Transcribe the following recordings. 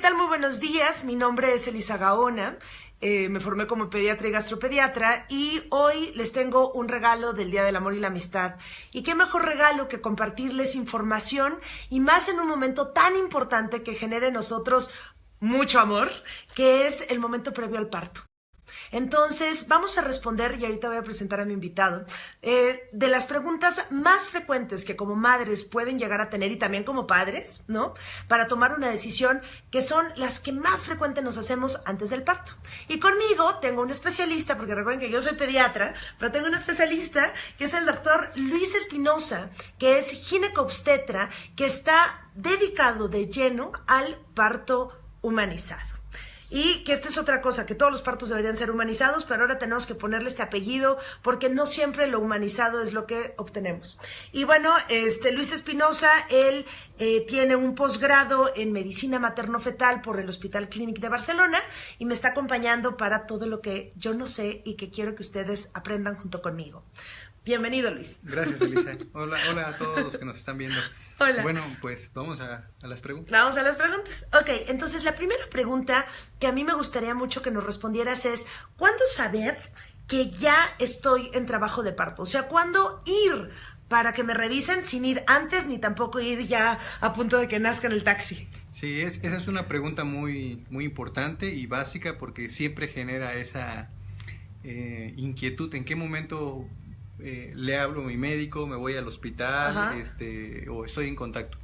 tal? Muy buenos días. Mi nombre es Elisa Gaona. Me formé como pediatra y gastropediatra y hoy les tengo un regalo del Día del Amor y la Amistad. Y qué mejor regalo que compartirles información y más en un momento tan importante que genere en nosotros mucho amor, que es el momento previo al parto. Entonces, vamos a responder, y ahorita voy a presentar a mi invitado, de las preguntas más frecuentes que como madres pueden llegar a tener y también como padres, ¿no? Para tomar una decisión, que son las que más frecuente nos hacemos antes del parto. Y conmigo tengo un especialista, porque recuerden que yo soy pediatra, pero tengo un especialista que es el doctor Luis Espinosa, que es ginecobstetra, que está dedicado de lleno al parto humanizado. Y que esta es otra cosa, que todos los partos deberían ser humanizados, pero ahora tenemos que ponerle este apellido porque no siempre lo humanizado es lo que obtenemos. Y bueno, Luis Espinosa, él tiene un posgrado en medicina materno-fetal por el Hospital Clínic de Barcelona y me está acompañando para todo lo que yo no sé y que quiero que ustedes aprendan junto conmigo. Bienvenido, Luis. Gracias, Elisa. Hola a todos los que nos están viendo. Hola. Bueno, pues vamos a las preguntas. Vamos a las preguntas. Ok, entonces la primera pregunta que a mí me gustaría mucho que nos respondieras es, ¿cuándo saber que ya estoy en trabajo de parto? O sea, ¿cuándo ir para que me revisen sin ir antes ni tampoco ir ya a punto de que nazca en el taxi? Sí, esa es una pregunta muy importante y básica porque siempre genera esa inquietud. ¿En qué momento le hablo a mi médico, me voy al hospital, o estoy en contacto?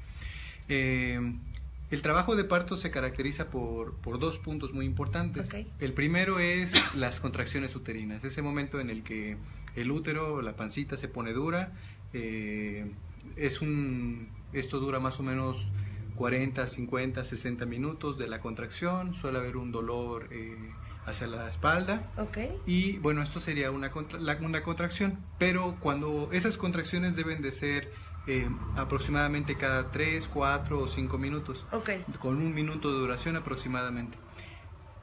El trabajo de parto se caracteriza por dos puntos muy importantes. Okay. El primero es las contracciones uterinas, ese momento en el que el útero, la pancita se pone dura. Esto dura más o menos 40, 50, 60 minutos de la contracción. Suele haber un dolor hacia la espalda. Okay. Y bueno, esto sería una contracción, pero cuando esas contracciones deben de ser aproximadamente cada 3, 4 o 5 minutos, Okay. con 1 minuto de duración aproximadamente.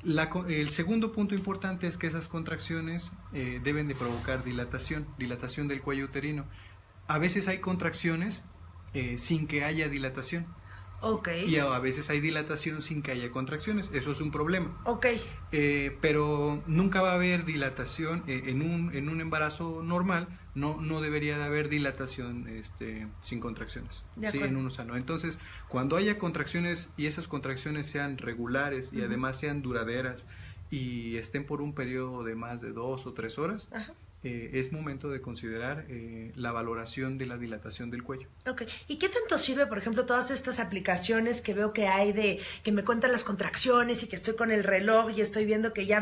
El segundo punto importante es que esas contracciones deben de provocar dilatación del cuello uterino. A veces hay contracciones sin que haya dilatación. Okay. Y a veces hay dilatación sin que haya contracciones. Eso es un problema. Okay. Pero nunca va a haber dilatación en un embarazo normal. No debería de haber dilatación sin contracciones, ¿sí? En uno sano. Entonces, cuando haya contracciones y esas contracciones sean regulares y además sean duraderas y estén por un periodo de más de 2 o 3 horas, es momento de considerar la valoración de la dilatación del cuello. Ok, ¿y qué tanto sirve, por ejemplo, todas estas aplicaciones que veo que hay de que me cuentan las contracciones y que estoy con el reloj y estoy viendo que ya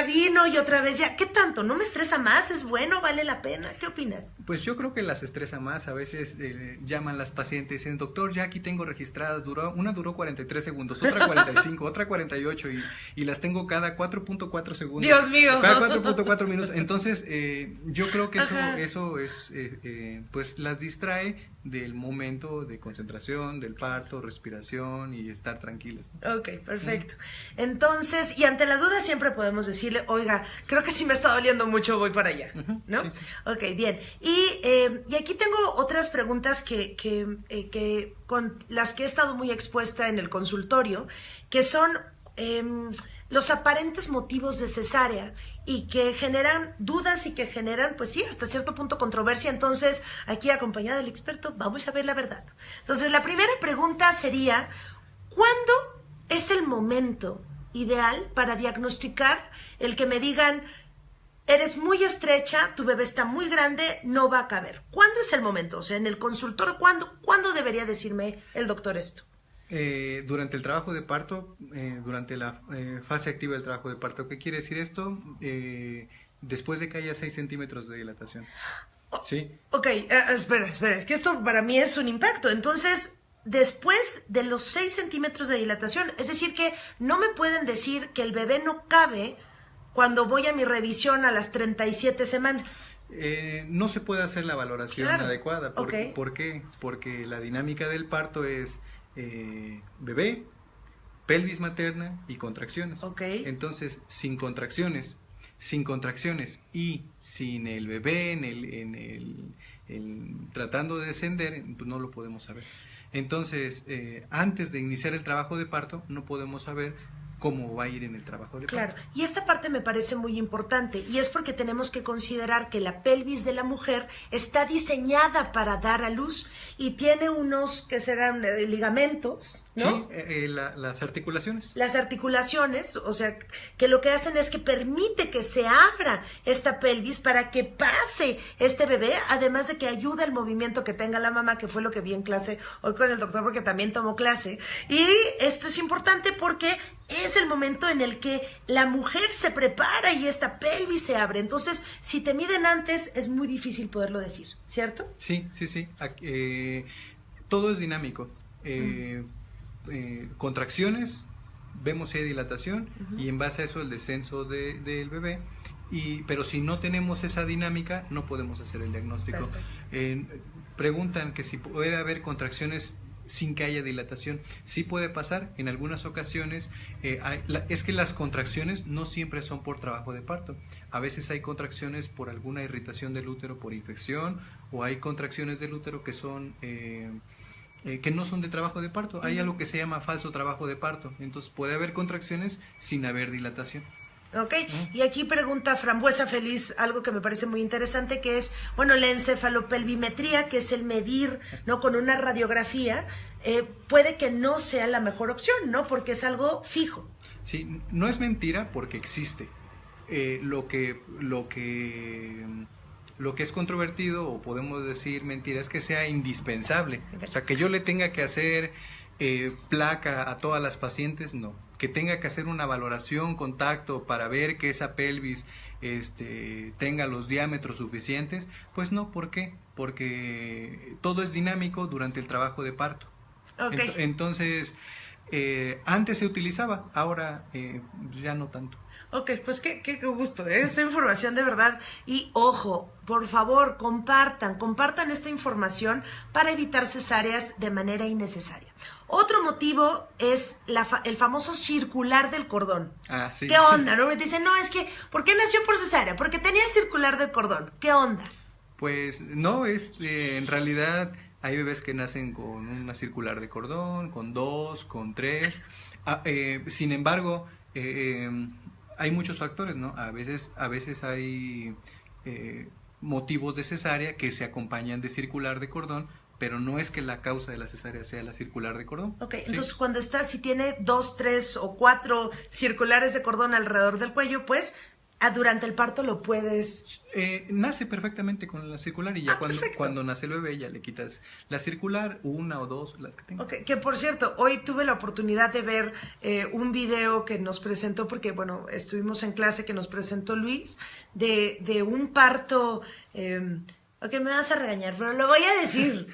vino y otra vez ya? ¿Qué tanto? ¿No me estresa más? ¿Es bueno? ¿Vale la pena? ¿Qué opinas? Pues yo creo que las estresa más. A veces llaman las pacientes y dicen, doctor, ya aquí tengo registradas, una duró 43 segundos, otra 45, otra 48 y las tengo cada 4.4 segundos. Dios mío. Cada 4.4 minutos. Entonces, yo creo que eso es, pues las distrae del momento de concentración, del parto, respiración y estar tranquilas, ¿no? Ok, perfecto. Entonces, y ante la duda siempre podemos decirle, oiga, creo que sí me está doliendo mucho, voy para allá, ¿no? Sí, sí. Ok, bien. Y aquí tengo otras preguntas que con las que he estado muy expuesta en el consultorio, que son los aparentes motivos de cesárea y que generan dudas y que generan, pues sí, hasta cierto punto controversia. Entonces, aquí acompañada del experto, vamos a ver la verdad. Entonces, la primera pregunta sería, ¿cuándo es el momento ideal para diagnosticar el que me digan, eres muy estrecha, tu bebé está muy grande, no va a caber? ¿Cuándo es el momento? O sea, en el consultorio, ¿cuándo debería decirme el doctor esto? Durante el trabajo de parto, durante la fase activa del trabajo de parto. ¿Qué quiere decir esto? Después de que haya 6 centímetros de dilatación. ¿Sí? Ok, espera, es que esto para mí es un impacto. Entonces, después de los 6 centímetros de dilatación, es decir que no me pueden decir que el bebé no cabe cuando voy a mi revisión a las 37 semanas. No se puede hacer la valoración adecuada. ¿Por qué? Porque la dinámica del parto es bebé, pelvis materna y contracciones. Entonces, sin contracciones y sin el bebé tratando de descender, pues no lo podemos saber. Entonces, antes de iniciar el trabajo de parto, no podemos saber cómo va a ir en el trabajo de parto. Claro, y esta parte me parece muy importante, y es porque tenemos que considerar que la pelvis de la mujer está diseñada para dar a luz y tiene unos que serán ligamentos, ¿no? Sí, las articulaciones. Las articulaciones, o sea, que lo que hacen es que permite que se abra esta pelvis para que pase este bebé, además de que ayuda al movimiento que tenga la mamá, que fue lo que vi en clase hoy con el doctor, porque también tomó clase. Y esto es importante porque es el momento en el que la mujer se prepara y esta pelvis se abre. Entonces, si te miden antes, es muy difícil poderlo decir, ¿cierto? Sí. Todo es dinámico. Contracciones, vemos si hay dilatación, y en base a eso el descenso del bebé. Pero si no tenemos esa dinámica, no podemos hacer el diagnóstico. Preguntan que si puede haber contracciones sin que haya dilatación. Sí puede pasar en algunas ocasiones. Es que las contracciones no siempre son por trabajo de parto. A veces hay contracciones por alguna irritación del útero, por infección, o hay contracciones del útero que son que no son de trabajo de parto. Hay algo que se llama falso trabajo de parto. Entonces puede haber contracciones sin haber dilatación. Ok, y aquí pregunta Frambuesa Feliz algo que me parece muy interesante, que es, bueno, la encefalopelvimetría, que es el medir, ¿no?, con una radiografía, puede que no sea la mejor opción, ¿no?, porque es algo fijo. Sí, no es mentira porque existe. Lo que es controvertido, o podemos decir mentira, es que sea indispensable. O sea, que yo le tenga que hacer placa a todas las pacientes, no. Que tenga que hacer una valoración con tacto para ver que esa pelvis tenga los diámetros suficientes, pues no. ¿Por qué? Porque todo es dinámico durante el trabajo de parto. Okay. Entonces, antes se utilizaba, ahora ya no tanto. Ok, pues qué gusto, esa información de verdad. Y ojo, por favor, compartan esta información para evitar cesáreas de manera innecesaria. Otro motivo es el famoso circular del cordón. Ah, sí. ¿Qué onda? ¿No? Me dicen, no, es que, ¿por qué nació por cesárea? Porque tenía circular del cordón. ¿Qué onda? Pues no, en realidad hay bebés que nacen con una circular de cordón, con 2, con 3. Sin embargo, hay muchos factores, ¿no? A veces hay motivos de cesárea que se acompañan de circular de cordón, pero no es que la causa de la cesárea sea la circular de cordón. Ok, ¿sí? Entonces cuando si tiene 2, 3 o 4 circulares de cordón alrededor del cuello, pues durante el parto lo puedes... Nace perfectamente con la circular, y ya perfecto. cuando nace el bebé ya le quitas la circular, 1 o 2, las que tenga. Okay. Que por cierto, hoy tuve la oportunidad de ver un video que nos presentó, porque bueno, estuvimos en clase, que nos presentó Luis, de un parto... Ok, me vas a regañar, pero lo voy a decir.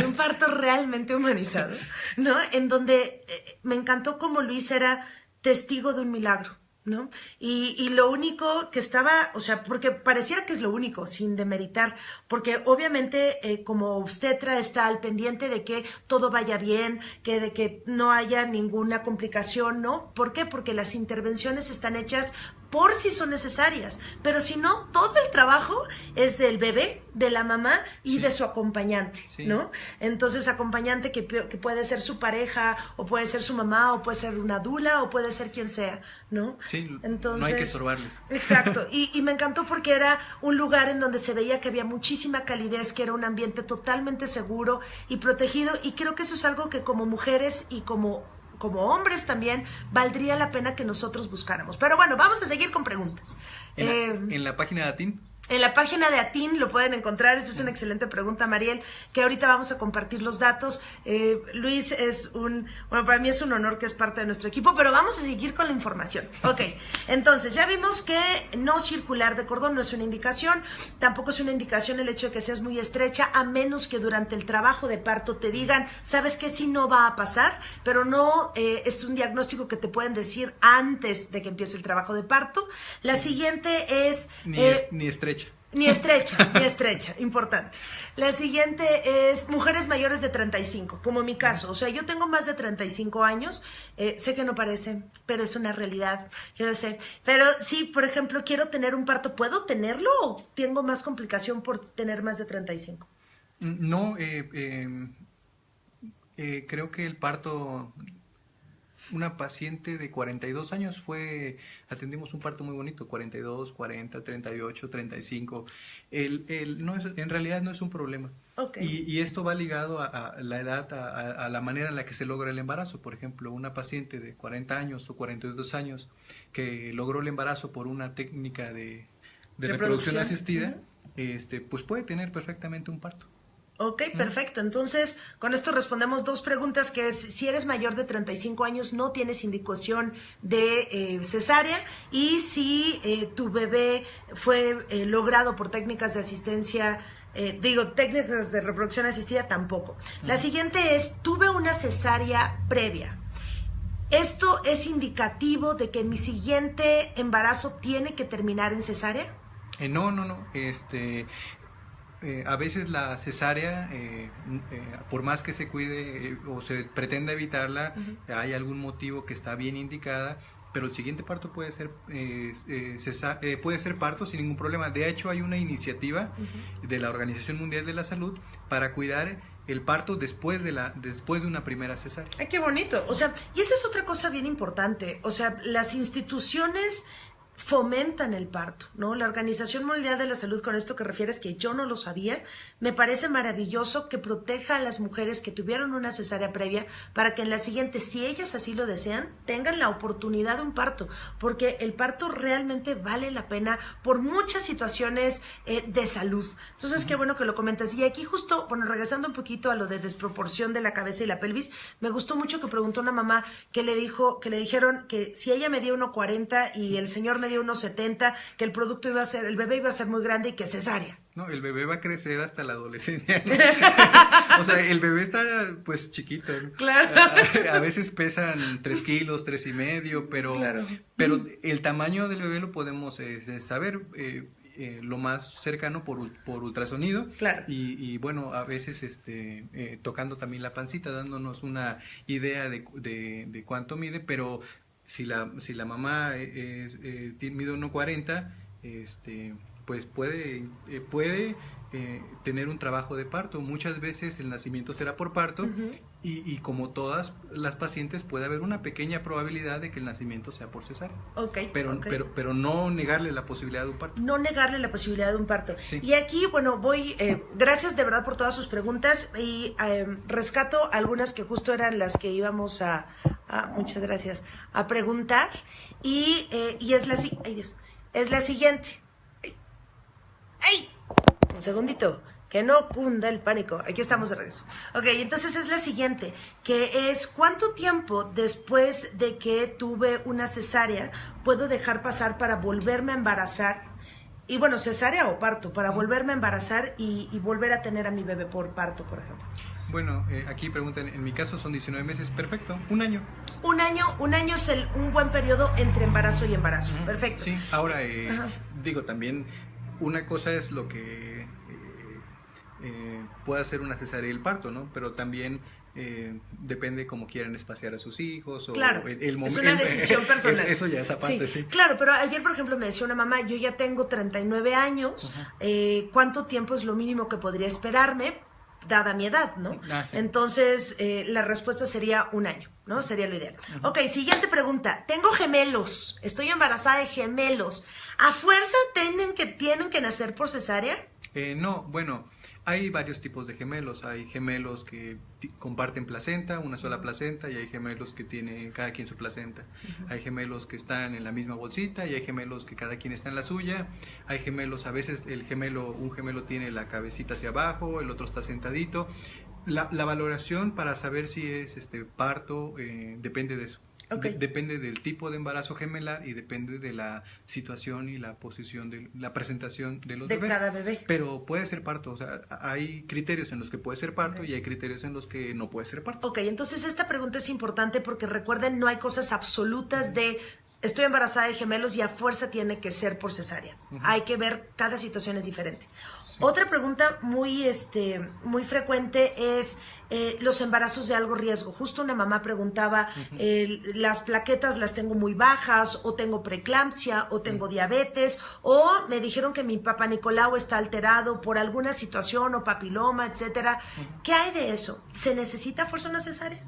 Un parto realmente humanizado, ¿no? En donde me encantó cómo Luis era testigo de un milagro, ¿no? Y lo único que estaba, o sea, porque pareciera que es lo único, sin demeritar, porque obviamente como obstetra está al pendiente de que todo vaya bien, de que no haya ninguna complicación, ¿no? ¿Por qué? Porque las intervenciones están hechas por si son necesarias, pero si no, todo el trabajo es del bebé, de la mamá y de su acompañante, ¿no? Entonces, acompañante que puede ser su pareja, o puede ser su mamá, o puede ser una dula, o puede ser quien sea, ¿no? Sí, entonces, no hay que estorbarles. Exacto, y me encantó porque era un lugar en donde se veía que había muchísima calidez, que era un ambiente totalmente seguro y protegido, y creo que eso es algo que como mujeres y como hombres también valdría la pena que nosotros buscáramos. Pero bueno, vamos a seguir con preguntas. En la página de ATIN. En la página de ATIN lo pueden encontrar. Esa es una excelente pregunta, Mariel, que ahorita vamos a compartir los datos. Luis para mí es un honor que es parte de nuestro equipo, pero vamos a seguir con la información. Ok, entonces ya vimos que no circular de cordón no es una indicación, tampoco es una indicación el hecho de que seas muy estrecha, a menos que durante el trabajo de parto te digan, ¿sabes qué? Sí, no va a pasar, pero no es un diagnóstico que te pueden decir antes de que empiece el trabajo de parto. La siguiente es... Ni estrecha. Ni estrecha, importante. La siguiente es mujeres mayores de 35, como mi caso. O sea, yo tengo más de 35 años, sé que no parece, pero es una realidad, yo lo sé. Pero sí, por ejemplo, quiero tener un parto, ¿puedo tenerlo o tengo más complicación por tener más de 35? No, Creo que el parto, una paciente de 42 años atendimos un parto muy bonito, 42, 40, 38, 35. En realidad no es un problema. Okay. Y esto va ligado a la edad, a la manera en la que se logra el embarazo. Por ejemplo, una paciente de 40 años o 42 años que logró el embarazo por una técnica de reproducción asistida, pues puede tener perfectamente un parto. Ok, perfecto. Entonces, con esto respondemos 2 preguntas, que es, si eres mayor de 35 años, no tienes indicación de cesárea, y si tu bebé fue logrado por técnicas de asistencia, técnicas de reproducción asistida, tampoco. La siguiente es, tuve una cesárea previa. ¿Esto es indicativo de que mi siguiente embarazo tiene que terminar en cesárea? No. A veces la cesárea, por más que se cuide o se pretenda evitarla, hay algún motivo que está bien indicada, pero el siguiente parto puede ser parto sin ningún problema. De hecho, hay una iniciativa de la Organización Mundial de la Salud para cuidar el parto después de una primera cesárea. ¡Ay, qué bonito! O sea, y esa es otra cosa bien importante. O sea, las instituciones fomentan el parto, ¿no? La Organización Mundial de la Salud, con esto que refieres, que yo no lo sabía, me parece maravilloso que proteja a las mujeres que tuvieron una cesárea previa para que en la siguiente, si ellas así lo desean, tengan la oportunidad de un parto, porque el parto realmente vale la pena por muchas situaciones de salud. Entonces, qué bueno que lo comentas. Y aquí justo, bueno, regresando un poquito a lo de desproporción de la cabeza y la pelvis, me gustó mucho que preguntó una mamá que le dijeron que si ella medía 1.40 y el señor medía 1.70, que el bebé iba a ser muy grande y que cesárea. No, el bebé va a crecer hasta la adolescencia, ¿no? O sea, el bebé está pues chiquito, ¿no? Claro. A veces pesan 3 kilos, 3.5, pero el tamaño del bebé lo podemos saber lo más cercano por ultrasonido. Claro. Y bueno, a veces tocando también la pancita, dándonos una idea de cuánto mide, pero si la mamá mide 1.40, pues puede tener un trabajo de parto. Muchas veces el nacimiento será por parto, y como todas las pacientes puede haber una pequeña probabilidad de que el nacimiento sea por cesárea. Pero no negarle la posibilidad de un parto. No negarle la posibilidad de un parto. Sí. Y aquí, bueno, gracias de verdad por todas sus preguntas, y rescato algunas que justo eran las que íbamos muchas gracias, a preguntar, y es la siguiente. ¡Ay! Un segundito, que no cunda el pánico. Aquí estamos de regreso. Ok, entonces es la siguiente, que es, ¿cuánto tiempo después de que tuve una cesárea puedo dejar pasar para volverme a embarazar? Y bueno, cesárea o parto, para volverme a embarazar y volver a tener a mi bebé por parto, por ejemplo. Bueno, aquí preguntan, en mi caso son 19 meses, perfecto, 1 año. Un año es un buen periodo entre embarazo y embarazo, perfecto. Sí, ahora también una cosa es lo que puede hacer una cesárea y el parto, ¿no? Pero también depende cómo quieran espaciar a sus hijos. Claro, el momento, es una decisión personal. Eso ya es aparte, sí. Claro, pero ayer, por ejemplo, me decía una mamá, yo ya tengo 39 años, ¿cuánto tiempo es lo mínimo que podría esperarme, dada mi edad, ¿no? Sí. Entonces, la respuesta sería 1 año, ¿no? Sería lo ideal. Ok, siguiente pregunta. Tengo gemelos, estoy embarazada de gemelos. ¿A fuerza tienen que nacer por cesárea? No, bueno, hay varios tipos de gemelos. Hay gemelos que comparten placenta, una sola placenta, y hay gemelos que tienen cada quien su placenta. Hay gemelos que están en la misma bolsita, y hay gemelos que cada quien está en la suya. Hay gemelos, a veces un gemelo tiene la cabecita hacia abajo, el otro está sentadito. La valoración para saber si es parto depende de eso. Okay. Depende del tipo de embarazo gemelar, y depende de la situación y la posición de la presentación de los bebés. Cada bebé. Pero puede ser parto, o sea, hay criterios en los que puede ser parto, y hay criterios en los que no puede ser parto. Ok, entonces esta pregunta es importante porque recuerden, no hay cosas absolutas de estoy embarazada de gemelos y a fuerza tiene que ser por cesárea. Hay que ver, cada situación es diferente. Otra pregunta muy frecuente es los embarazos de alto riesgo. Justo una mamá preguntaba, las plaquetas las tengo muy bajas, o tengo preeclampsia, o tengo diabetes, o me dijeron que mi papá Nicolau está alterado por alguna situación, o papiloma, etcétera. ¿Qué hay de eso? ¿Se necesita fuerza una cesárea?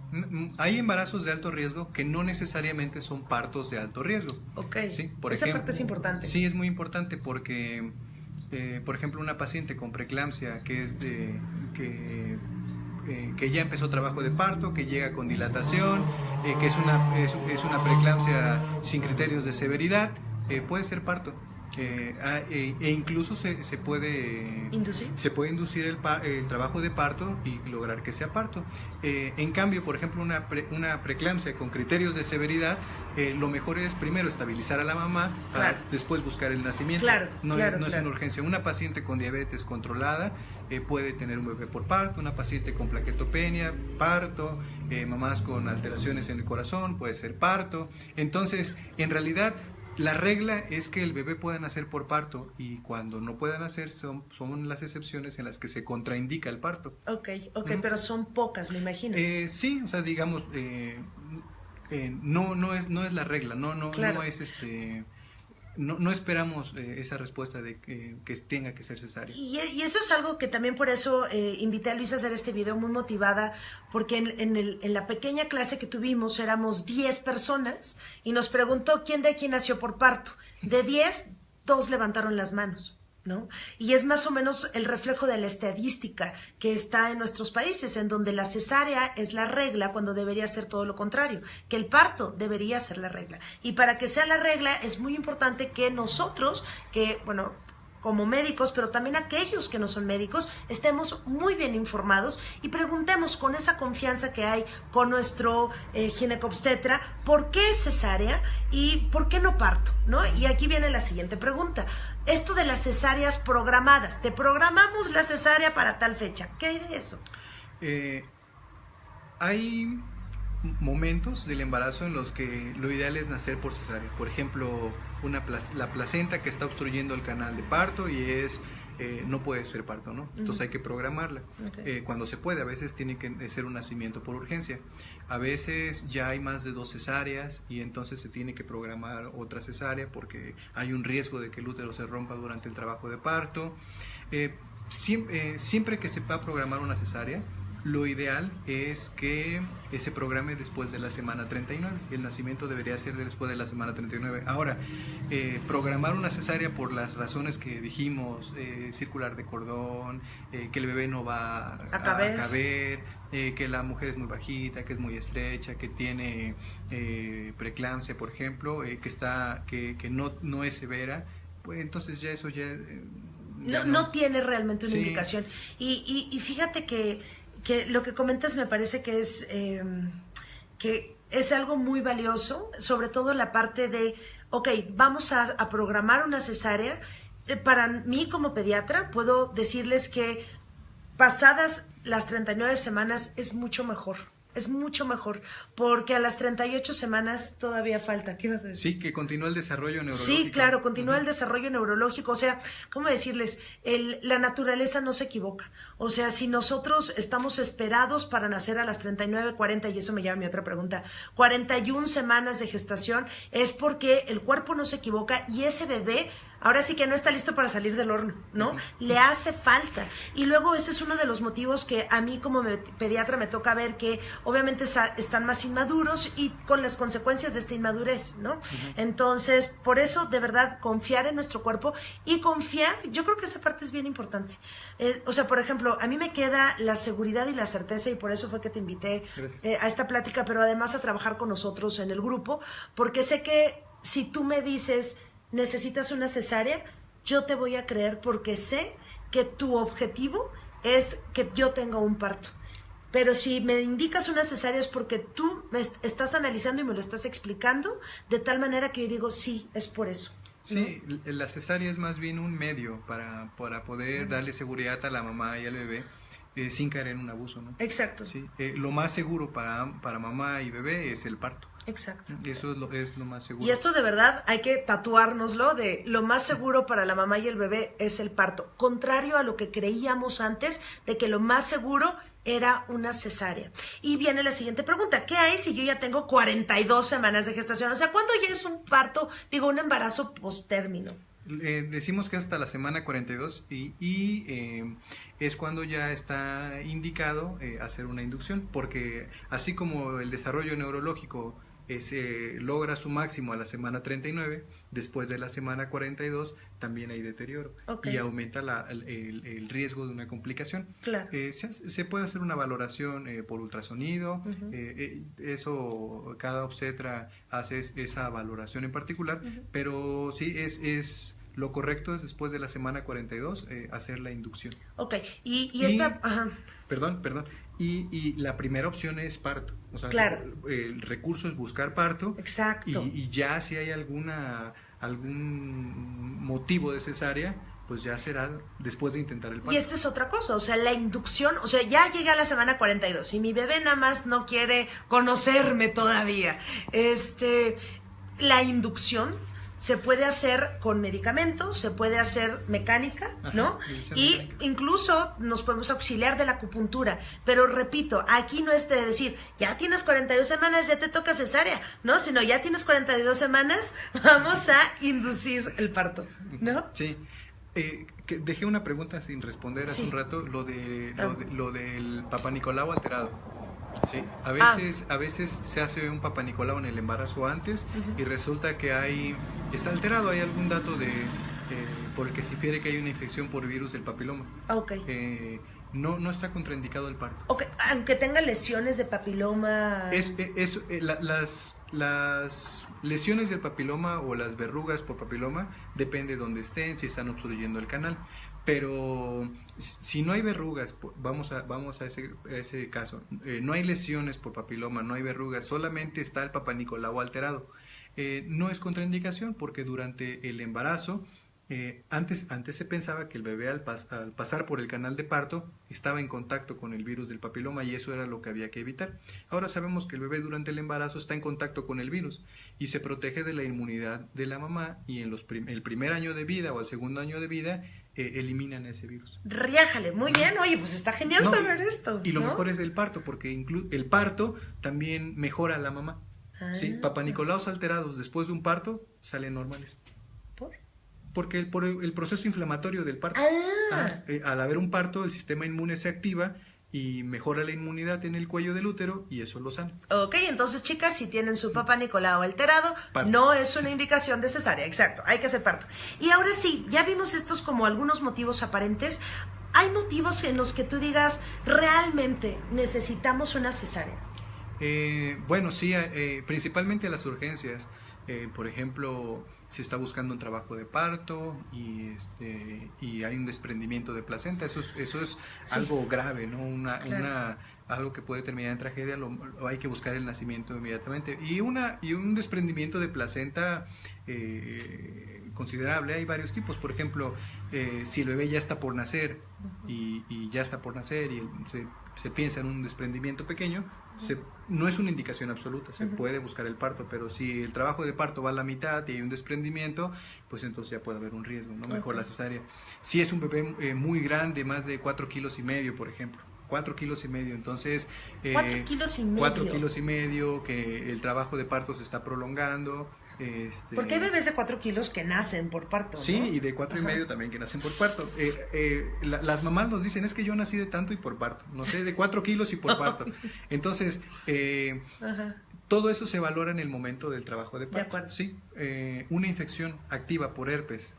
Hay embarazos de alto riesgo que no necesariamente son partos de alto riesgo. Ok, ¿sí? Esa parte es importante. Sí, es muy importante porque, por ejemplo, una paciente con preeclampsia que ya empezó trabajo de parto, que llega con dilatación, que es una preeclampsia sin criterios de severidad, puede ser parto. E incluso se puede inducir el trabajo de parto y lograr que sea parto. En cambio, por ejemplo, una preeclampsia con criterios de severidad, lo mejor es primero estabilizar a la mamá para después buscar el nacimiento. No es una urgencia. Una paciente con diabetes controlada puede tener un bebé por parto, una paciente con plaquetopenia, parto, mamás con alteraciones en el corazón, puede ser parto. Entonces, en realidad, la regla es que el bebé pueda nacer por parto, y cuando no pueda nacer son las excepciones en las que se contraindica el parto. Ok, pero son pocas, me imagino. Sí, o sea, digamos, no es la regla, no esperamos esa respuesta de que tenga que ser cesárea. Y eso es algo que también por eso invité a Luisa a hacer este video, muy motivada, porque en la pequeña clase que tuvimos éramos 10 personas y nos preguntó quién de aquí nació por parto. De 10, 2 levantaron las manos, ¿no? Y es más o menos el reflejo de la estadística que está en nuestros países, en donde la cesárea es la regla cuando debería ser todo lo contrario, que el parto debería ser la regla. Y para que sea la regla es muy importante que nosotros, como médicos, pero también aquellos que no son médicos, estemos muy bien informados y preguntemos con esa confianza que hay con nuestro ginecobstetra, ¿por qué es cesárea y por qué no parto? ¿No? Y aquí viene la siguiente pregunta. Esto de las cesáreas programadas, te programamos la cesárea para tal fecha, ¿qué hay de eso? Hay momentos del embarazo en los que lo ideal es nacer por cesárea. Por ejemplo, la placenta que está obstruyendo el canal de parto y no puede ser parto, ¿no? Entonces hay que programarla. Cuando se puede, a veces tiene que ser un nacimiento por urgencia. A veces ya hay más de 2 cesáreas y entonces se tiene que programar otra cesárea porque hay un riesgo de que el útero se rompa durante el trabajo de parto. Siempre que se va a programar una cesárea, lo ideal es que se programe después de la semana 39. El nacimiento debería ser después de la semana 39. Ahora, programar una cesárea por las razones que dijimos, circular de cordón, que el bebé no va a caber, que la mujer es muy bajita, que es muy estrecha, que tiene preeclampsia, por ejemplo, que no es severa, pues entonces ya eso no tiene realmente una indicación. Y fíjate que lo que comentas me parece que es algo muy valioso, sobre todo la parte de, vamos a programar una cesárea. Para mí como pediatra puedo decirles que pasadas las 39 semanas es mucho mejor. Es mucho mejor, porque a las 38 semanas todavía falta. ¿Qué vas a decir? Sí, que continúa el desarrollo neurológico. Sí, claro, continúa el desarrollo neurológico. O sea, ¿cómo decirles? La naturaleza no se equivoca. O sea, si nosotros estamos esperados para nacer a las 39, 40, y eso me lleva a mi otra pregunta, 41 semanas de gestación, es porque el cuerpo no se equivoca y ese bebé ahora sí que no está listo para salir del horno, ¿no? Le hace falta. Y luego ese es uno de los motivos que a mí como pediatra me toca ver, que obviamente están más inmaduros y con las consecuencias de esta inmadurez, ¿no? Entonces, por eso, de verdad, confiar en nuestro cuerpo y confiar, yo creo que esa parte es bien importante. O sea, por ejemplo, a mí me queda la seguridad y la certeza, y por eso fue que te invité a esta plática, pero además a trabajar con nosotros en el grupo, porque sé que si tú me dices necesitas una cesárea, yo te voy a creer porque sé que tu objetivo es que yo tenga un parto. Pero si me indicas una cesárea es porque tú me estás analizando y me lo estás explicando de tal manera que yo digo, sí, es por eso. Sí, la cesárea es más bien un medio para poder darle seguridad a la mamá y al bebé sin caer en un abuso, ¿no? Exacto. Sí, lo más seguro para mamá y bebé es el parto. Exacto. Eso es lo más seguro. Y esto de verdad hay que tatuárnoslo de lo más seguro para la mamá y el bebé es el parto. Contrario a lo que creíamos antes de que lo más seguro era una cesárea. Y viene la siguiente pregunta. ¿Qué hay si yo ya tengo 42 semanas de gestación? O sea, ¿cuándo ya es un parto, un embarazo postérmino? Decimos que hasta la semana 42 y es cuando ya está indicado hacer una inducción, porque así como el desarrollo neurológico se logra su máximo a la semana 39, después de la semana 42 también hay deterioro y aumenta el riesgo de una complicación. Claro. Se puede hacer una valoración por ultrasonido, eso cada obstetra hace esa valoración en particular, pero sí es lo correcto es después de la semana 42 hacer la inducción. Ok, y esta... Ajá. Perdón. Y la primera opción es parto. O sea, claro. El recurso es buscar parto. Exacto. Y ya si hay algún motivo de cesárea, pues ya será después de intentar el parto. Y esta es otra cosa, o sea, la inducción, o sea, ya llegué a la semana 42 y mi bebé nada más no quiere conocerme todavía. La inducción se puede hacer con medicamentos, se puede hacer mecánica, ¿no? Y mecánica. Incluso nos podemos auxiliar de la acupuntura. Pero repito, aquí no es de decir, ya tienes 42 semanas, ya te toca cesárea, ¿no? Sino ya tienes 42 semanas, vamos a inducir el parto, ¿no? Sí. Dejé una pregunta sin responder hace un rato, lo del Papá Nicolau alterado. Sí, a veces se hace un Papá Nicolau en el embarazo antes y resulta que está alterado, hay algún dato por el que se infiere que hay una infección por virus del papiloma. No está contraindicado el parto. Aunque tenga lesiones de papiloma. Las lesiones del papiloma o las verrugas por papiloma depende de dónde estén, si están obstruyendo el canal. Pero si no hay verrugas, vamos a ese caso, no hay lesiones por papiloma, no hay verrugas, solamente está el Papá Nicolau alterado. No es contraindicación porque durante el embarazo, antes se pensaba que el bebé al pasar por el canal de parto estaba en contacto con el virus del papiloma y eso era lo que había que evitar. Ahora sabemos que el bebé durante el embarazo está en contacto con el virus y se protege de la inmunidad de la mamá y en el primer año de vida o el segundo año de vida eliminan ese virus. Riájale, muy bien, oye, pues está genial saber esto. Y lo mejor es el parto, porque el parto también mejora a la mamá. ¿Sí? Papá Nicolaos alterados después de un parto salen normales. ¿Por? Porque por el proceso inflamatorio del parto. Al haber un parto, el sistema inmune se activa y mejora la inmunidad en el cuello del útero y eso lo sana. Ok, entonces chicas, si tienen su Papá Nicolau alterado, no es una indicación de cesárea, exacto, hay que hacer parto. Y ahora sí, ya vimos estos como algunos motivos aparentes. ¿Hay motivos en los que tú digas, realmente necesitamos una cesárea? Bueno, sí, principalmente las urgencias. Por ejemplo, se está buscando un trabajo de parto y hay un desprendimiento de placenta. Eso es algo grave, ¿no? Algo que puede terminar en tragedia. Hay que buscar el nacimiento inmediatamente. Y un desprendimiento de placenta considerable. Hay varios tipos. Por ejemplo, si el bebé ya está por nacer y ya está por nacer y se piensa en un desprendimiento pequeño, no es una indicación absoluta, se puede buscar el parto, pero si el trabajo de parto va a la mitad y hay un desprendimiento, pues entonces ya puede haber un riesgo, ¿no? Mejor la cesárea. Si es un bebé muy grande, más de 4,5 kilos, por ejemplo, 4,5 kilos, entonces 4,5 kilos, 4,5 kilos, que el trabajo de parto se está prolongando. Porque hay bebés de 4 kilos que nacen por parto, ¿no? Sí, y de 4,5 también que nacen por parto. Las mamás nos dicen, es que yo nací de tanto y por parto. No sé, de 4 kilos y por parto. Entonces, todo eso se valora en el momento del trabajo de parto. De acuerdo. Sí, una infección activa por herpes,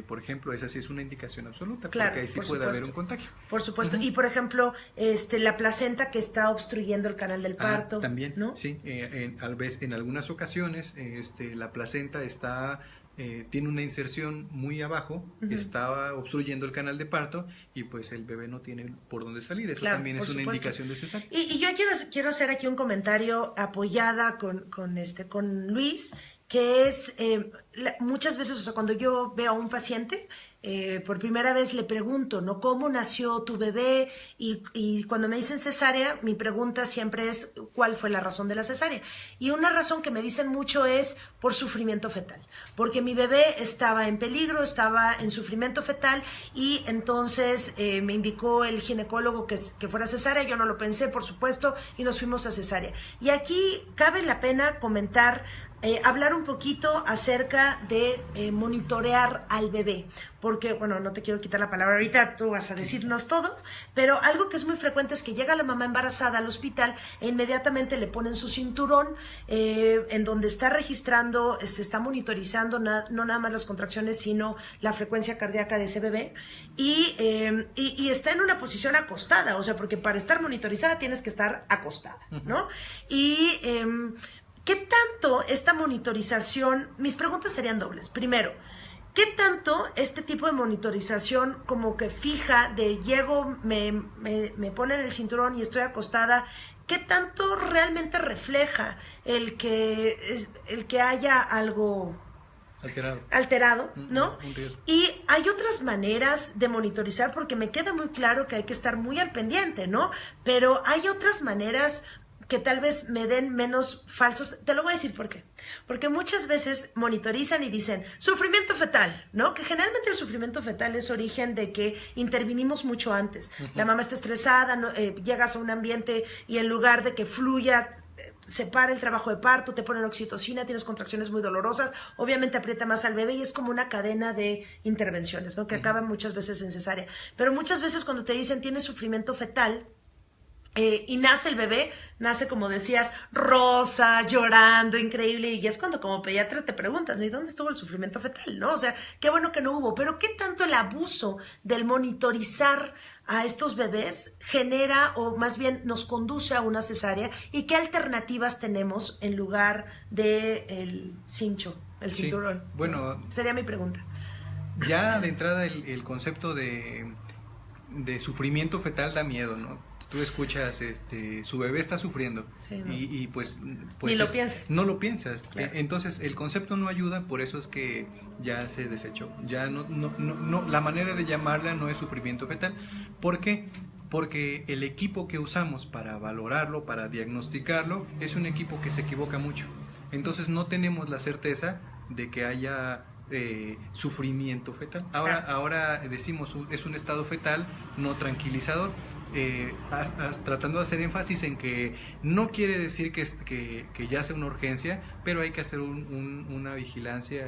por ejemplo, esa sí es una indicación absoluta, claro, porque ahí sí puede haber un contagio. Por supuesto. Y, por ejemplo, la placenta que está obstruyendo el canal del parto. También, ¿no? Sí. En algunas ocasiones, la placenta tiene una inserción muy abajo, está obstruyendo el canal de parto y pues el bebé no tiene por dónde salir. Eso también es una indicación de cesárea. Y yo quiero hacer aquí un comentario apoyada con Luis, que es muchas veces, o sea, cuando yo veo a un paciente, por primera vez le pregunto, ¿no? ¿Cómo nació tu bebé? Y cuando me dicen cesárea, mi pregunta siempre es, ¿cuál fue la razón de la cesárea? Y una razón que me dicen mucho es por sufrimiento fetal, porque mi bebé estaba en peligro, estaba en sufrimiento fetal, y entonces me indicó el ginecólogo que fuera cesárea. Yo no lo pensé, por supuesto, y nos fuimos a cesárea. Y aquí cabe la pena comentar, hablar un poquito acerca de monitorear al bebé, porque, bueno, no te quiero quitar la palabra ahorita, tú vas a decirnos todos, pero algo que es muy frecuente es que llega la mamá embarazada al hospital e inmediatamente le ponen su cinturón en donde está registrando, se está monitorizando no nada más las contracciones, sino la frecuencia cardíaca de ese bebé, y está en una posición acostada, o sea, porque para estar monitorizada tienes que estar acostada, ¿no? Y ¿qué tanto esta monitorización? Mis preguntas serían dobles. Primero, ¿qué tanto este tipo de monitorización como que fija de llego, me ponen el cinturón y estoy acostada, qué tanto realmente refleja el que haya algo alterado, ¿no? Y hay otras maneras de monitorizar, porque me queda muy claro que hay que estar muy al pendiente, ¿no? Pero hay otras maneras que tal vez me den menos falsos. Te lo voy a decir por qué. Porque muchas veces monitorizan y dicen sufrimiento fetal, ¿no? Que generalmente el sufrimiento fetal es origen de que intervinimos mucho antes. La mamá está estresada, ¿no? Llegas a un ambiente y en lugar de que fluya, se para el trabajo de parto, te ponen oxitocina, tienes contracciones muy dolorosas, obviamente aprieta más al bebé y es como una cadena de intervenciones, ¿no? Que acaban muchas veces en cesárea. Pero muchas veces cuando te dicen tienes sufrimiento fetal, y nace el bebé, nace, como decías, rosa, llorando, increíble, y es cuando como pediatra te preguntas, ¿y dónde estuvo el sufrimiento fetal? ¿No? O sea, qué bueno que no hubo, pero ¿qué tanto el abuso del monitorizar a estos bebés genera, o más bien nos conduce a una cesárea, y qué alternativas tenemos en lugar de el cincho, el cinturón? Bueno, sería mi pregunta. Ya de entrada el concepto de sufrimiento fetal da miedo, ¿no? Tú escuchas, su bebé está sufriendo, sí, ¿no? y pues ni lo piensas. No lo piensas. Claro. Entonces el concepto no ayuda, por eso es que ya se desechó. Ya no, la manera de llamarla no es sufrimiento fetal. ¿Por qué? Porque el equipo que usamos para valorarlo, para diagnosticarlo, es un equipo que se equivoca mucho. Entonces no tenemos la certeza de que haya sufrimiento fetal. Ahora decimos es un estado fetal no tranquilizador. Tratando de hacer énfasis en que no quiere decir que ya sea una urgencia, pero hay que hacer una vigilancia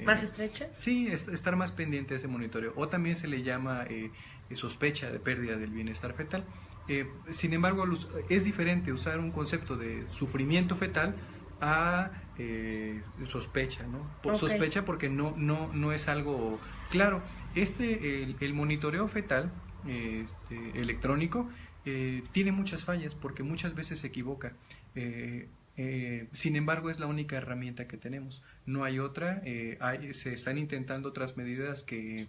más estrecha. Sí, estar más pendiente de ese monitoreo. O también se le llama sospecha de pérdida del bienestar fetal. Sin embargo, es diferente usar un concepto de sufrimiento fetal a sospecha, ¿no? Okay. Sospecha porque no es algo claro. El monitoreo fetal electrónico tiene muchas fallas porque muchas veces se equivoca. Sin embargo, es la única herramienta que tenemos. No hay otra. Se están intentando otras medidas que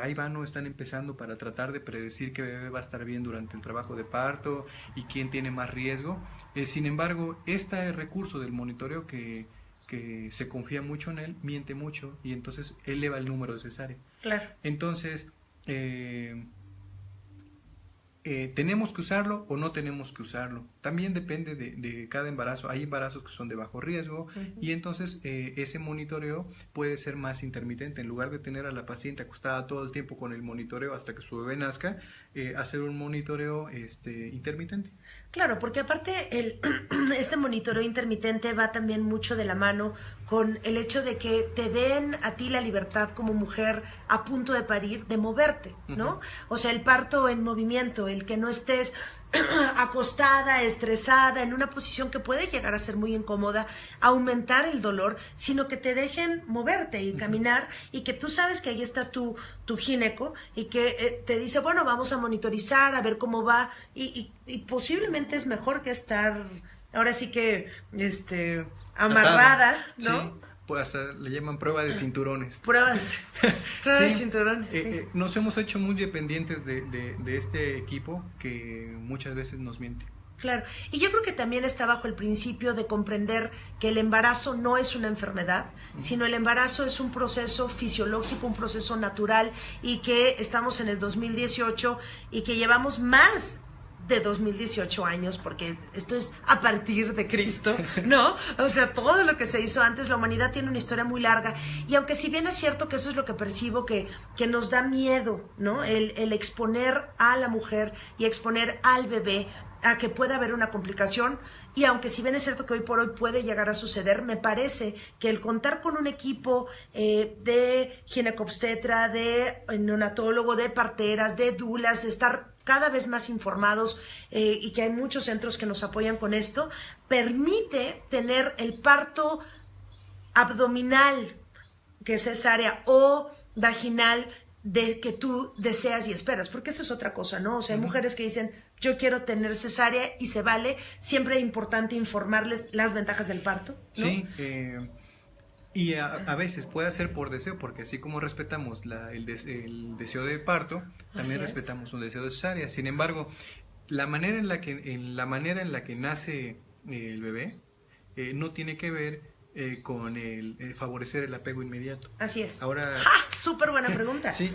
ahí van o están empezando para tratar de predecir qué bebé va a estar bien durante el trabajo de parto y quién tiene más riesgo. Sin embargo, este recurso del monitoreo que se confía mucho en él, miente mucho y entonces eleva el número de cesárea. Claro. Entonces, ¿tenemos que usarlo o no tenemos que usarlo? También depende de cada embarazo. Hay embarazos que son de bajo riesgo y entonces ese monitoreo puede ser más intermitente. En lugar de tener a la paciente acostada todo el tiempo con el monitoreo hasta que su bebé nazca, hacer un monitoreo intermitente. Claro, porque aparte este monitoreo intermitente va también mucho de la mano con el hecho de que te den a ti la libertad como mujer a punto de parir, de moverte, ¿no? O sea, el parto en movimiento, el que no estés acostada, estresada, en una posición que puede llegar a ser muy incómoda, aumentar el dolor, sino que te dejen moverte y caminar y que tú sabes que ahí está tu gineco y que te dice, bueno, vamos a monitorizar, a ver cómo va y posiblemente es mejor que estar, ahora sí que, amarrada, ¿no? Sí. Pues hasta le llaman prueba de cinturones. Prueba sí, de cinturones. Sí. Nos hemos hecho muy dependientes de este equipo que muchas veces nos miente. Claro, y yo creo que también está bajo el principio de comprender que el embarazo no es una enfermedad, sino el embarazo es un proceso fisiológico, un proceso natural, y que estamos en el 2018 y que llevamos más de 2018 años, porque esto es a partir de Cristo, ¿no? O sea, todo lo que se hizo antes, la humanidad tiene una historia muy larga, y aunque si bien es cierto que eso es lo que percibo, que nos da miedo, ¿no? El exponer a la mujer y exponer al bebé a que pueda haber una complicación, y aunque si bien es cierto que hoy por hoy puede llegar a suceder, me parece que el contar con un equipo de ginecobstetra, de neonatólogo, de parteras, de dulas, estar cada vez más informados, y que hay muchos centros que nos apoyan con esto, permite tener el parto abdominal, que es cesárea, o vaginal, de que tú deseas y esperas, porque esa es otra cosa, ¿no? O sea, hay mujeres que dicen, yo quiero tener cesárea, y se vale. Siempre es importante informarles las ventajas del parto, ¿no? Sí, y a veces puede ser por deseo, porque así como respetamos el deseo de parto, también respetamos un deseo de cesárea. Sin embargo, la manera en la que nace el bebé no tiene que ver con el favorecer el apego inmediato. Así es. Ahora, súper buena pregunta. Sí,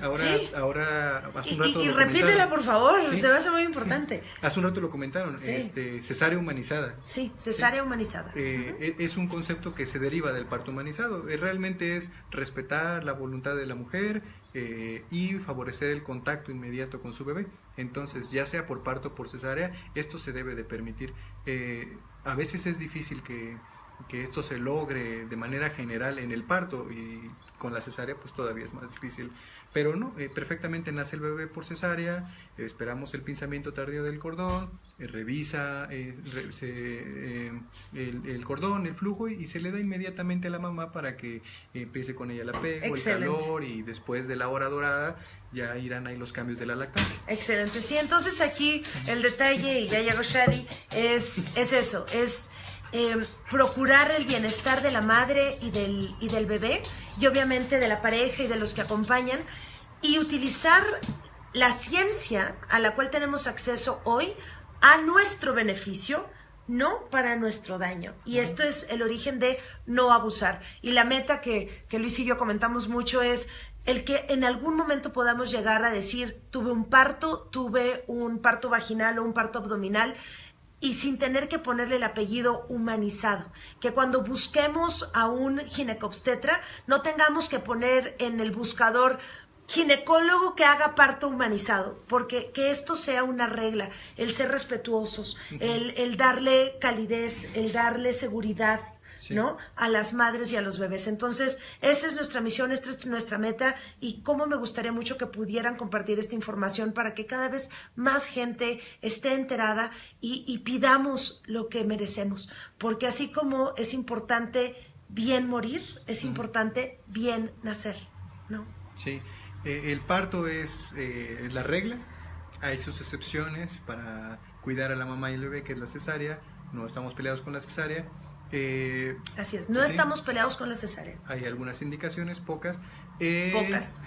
ahora hace un rato y repítela, por favor, ¿sí? Se me hace muy importante. Hace un rato lo comentaron, Sí. Cesárea humanizada. Sí, cesárea humanizada. Es un concepto que se deriva del parto humanizado. Realmente es respetar la voluntad de la mujer y favorecer el contacto inmediato con su bebé. Entonces, ya sea por parto o por cesárea, esto se debe de permitir. A veces es difícil que esto se logre de manera general en el parto, y con la cesárea pues todavía es más difícil, pero no, perfectamente nace el bebé por cesárea, esperamos el pinzamiento tardío del cordón, revisa el cordón, el flujo, y se le da inmediatamente a la mamá para que empiece con ella el apego, Excelente. El calor, y después de la hora dorada ya irán ahí los cambios de la lactancia. Excelente, sí, entonces aquí el detalle, y ya llegó Shadi, es eso, es procurar el bienestar de la madre y del bebé, y obviamente de la pareja y de los que acompañan, y utilizar la ciencia a la cual tenemos acceso hoy a nuestro beneficio, no para nuestro daño. Y esto es el origen de no abusar. Y la meta que Luis y yo comentamos mucho es el que en algún momento podamos llegar a decir, tuve un parto vaginal o un parto abdominal, y sin tener que ponerle el apellido humanizado. Que cuando busquemos a un ginecobstetra, no tengamos que poner en el buscador ginecólogo que haga parto humanizado, porque que esto sea una regla, el ser respetuosos, el darle calidez, el darle seguridad, sí, ¿no? A las madres y a los bebés. Entonces, esa es nuestra misión, esta es nuestra meta, y cómo me gustaría mucho que pudieran compartir esta información para que cada vez más gente esté enterada y pidamos lo que merecemos, porque así como es importante bien morir, es importante bien nacer, ¿no? Sí, el parto es la regla, hay sus excepciones para cuidar a la mamá y el bebé, que es la cesárea, no estamos peleados con la cesárea. Así es, no estamos peleados con la cesárea. Hay algunas indicaciones, pocas. Pocas.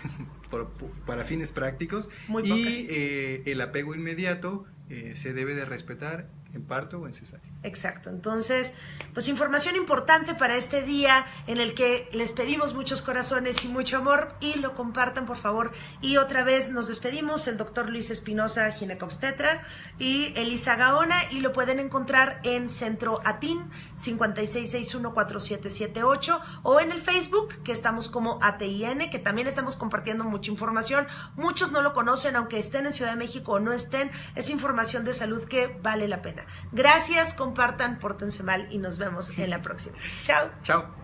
Para fines prácticos. Muy pocas. Y el apego inmediato se debe de respetar en parto o en cesárea. Exacto, entonces, pues información importante para este día en el que les pedimos muchos corazones y mucho amor, y lo compartan, por favor. Y otra vez nos despedimos, el doctor Luis Espinosa, ginecobstetra, y Elisa Gaona, y lo pueden encontrar en Centro ATIN 56614778, o en el Facebook, que estamos como ATIN, que también estamos compartiendo mucha información. Muchos no lo conocen, aunque estén en Ciudad de México o no estén, es información de salud que vale la pena. Gracias, compartan, pórtense mal, y nos vemos en la próxima. Chao. Chao.